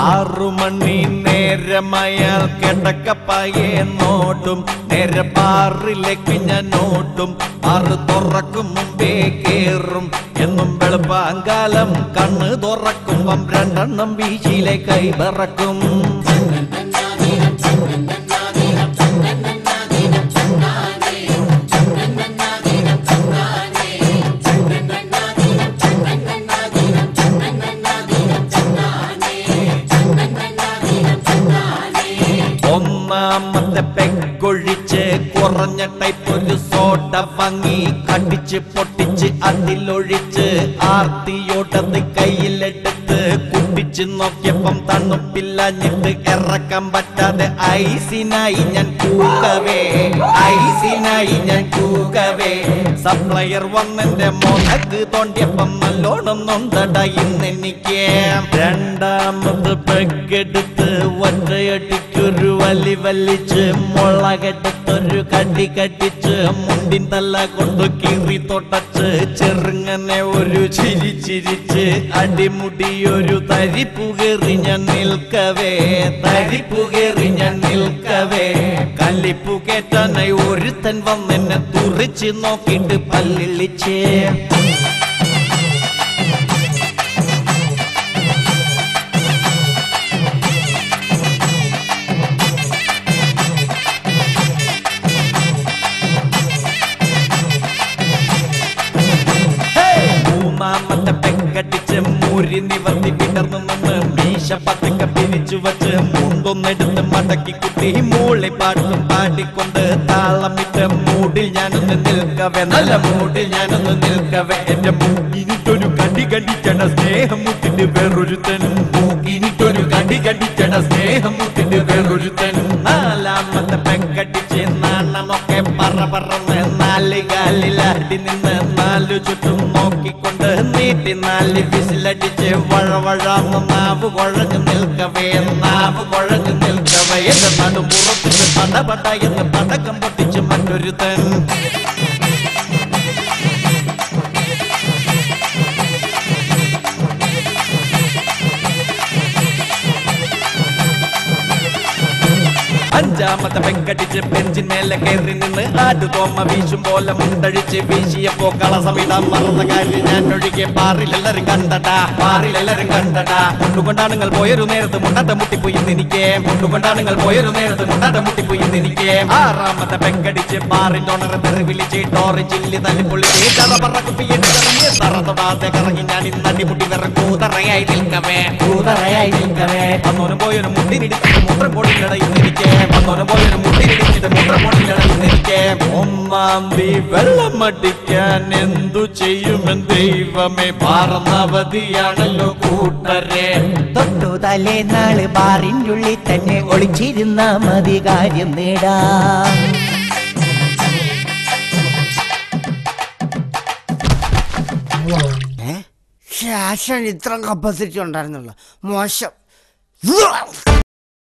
ആറു മണി നേരമയാൽ കിടക്കപ്പായെ നോട്ടും നേരെ ബാറിലേക്ക് ഞാൻ ഓട്ടും. ആറ് തുറക്കും മുമ്പേ കേറും എന്നും വെളുപ്പാങ്കാലം കണ്ണ് തുറക്കുമ്പം രണ്ടെണ്ണം വീശിയിലെ കൈപറക്കും. ഒന്നാമത്തെ പെങ്കൊഴിച്ച് കുറഞ്ഞ ടൈപ്പ് ഒരു സോഡ വാങ്ങി കടിച്ച് പൊട്ടിച്ച് അതിലൊഴിച്ച് ആർത്തിയോട്ടത് കയ്യിലെടുത്ത് കുടിച്ച് നോക്കിയപ്പം തണുപ്പില്ലഞ്ഞിട്ട് ഇറക്കാൻ പറ്റാതെ ഐസിനായി ഞാൻ കൂകവേ സപ്ലയർ വന്നെന്റെ മോനക്ക് തോണ്ടിയപ്പം നല്ലോണം നൊന്തട ഇന്നെനിക്ക്. രണ്ടാമത് പെക്കെടുത്ത് ഒറ്റയടിക്കൊരു വലി വലിച്ച് മുളകെടുത്തൊരു കടി കടിച്ച് മുണ്ടിൻ തല കൊണ്ട് കീറി തൊട്ടച്ച് ചെറുങ്ങനെ ഒരു ചിരിച്ചിരിച്ച് അടിമുടി ഒരു തരിപ്പുകേറി ഞാൻ നിൽക്കവേ കല്ലിപ്പു കേറ്റാനായി ഒരുത്തൻ വന്നെന്നെ തുറിച്ച് നോക്കിയിട്ട് പല്ലിളിച്ചേ. മൂന്നാമത്തെ പെങ്കടിച്ച് മൂരി നിവർത്തി വിടർന്നു നിന്ന് മീശ പതുക്കെ പിരിച്ചു വച്ച് മുണ്ടൊന്നെടുത്ത് മടക്കി കുത്തി മൂളി പാട്ടും പാടിക്കൊണ്ട് താളമിട്ട് മൂടിൽ ഞാനൊന്ന് നിൽക്കവേ നല്ല മൂടിൽ ഞാനൊന്ന് നിൽക്കവേ. എന്റെ മൂക്കിനിട്ടൊരു കടി കടിച്ചണ സ്നേഹമുട്ടിന്റെ വേറൊരുത്തൻ മൂക്കിനിട്ടൊരു കടി കടിച്ചണ സ്നേഹമുട്ടിന്റെ വേറൊരുത്തൻ. നാലാമത്തെ പെങ്കടിച്ച് നാണമൊക്കെ പറന്ന് നാല് കാലിലാടി നിന്ന് നാലു ചുറ്റും നോക്കിക്കൊണ്ട് നീട്ടി നാല് വിസിലടിച്ച് വഴവഴാന്ന് നാവ് കുഴഞ്ഞു നിൽക്കവേ എന്റെ നടുപുറത്തിച്ച് പടപട എന്ന് പടക്കം പൊട്ടിച്ച് മറ്റൊരുത്തൻ. അഞ്ചാമത്തെ പെങ്കടിച്ച് ബെഞ്ചിന്മേലെ കയറി നിന്ന് ആടുതോമ വീശും പോലെ മുണ്ടഴിച്ച് വീശിയപ്പോ കളസമിടാൻ മറന്ന കാര്യം ഞാൻ ഒഴികെ പാറിലെല്ലാരും കണ്ടടാ മുണ്ടുകൊണ്ടാണുങ്ങൾ പോയൊരു നേരത്ത് മുണ്ടാട്ട മുട്ടിപ്പോയി എനിക്ക്. ആറാമത്തെ പെങ്കടിച്ച് പാറിന്റെ ഉണർ തെറി വിളിച്ച് ടോറി ചില്ലി തല്ലിപ്പൊളിച്ച് തറ തൊടാതെ കറങ്ങി ഞാൻ ഇന്നടിമുട്ടി വേറെ കൂതറയായി നിൽക്കവേ അന്നോനും പോയൊരു മുട്ടിനിടിച്ചിട്ട് മൂത്രം പൊടിയിലടയുന്നെനിക്ക് ഒന്നാം തീ വെള്ളമടിക്കാൻ എന്തു ചെയ്യുമെൻ ദൈവമേ പാർന്നവധിയാണല്ലോ കൂട്ടരെ. തൊട്ടു തലേ നാള് ബാറിൻ്റെ ഉള്ളിൽ തന്നെ ഒളിച്ചിരുന്ന മതി കാര്യം നേടാം. ഇത്ര കപ്പാസിറ്റി ഉണ്ടായിരുന്നുള്ള മോശം.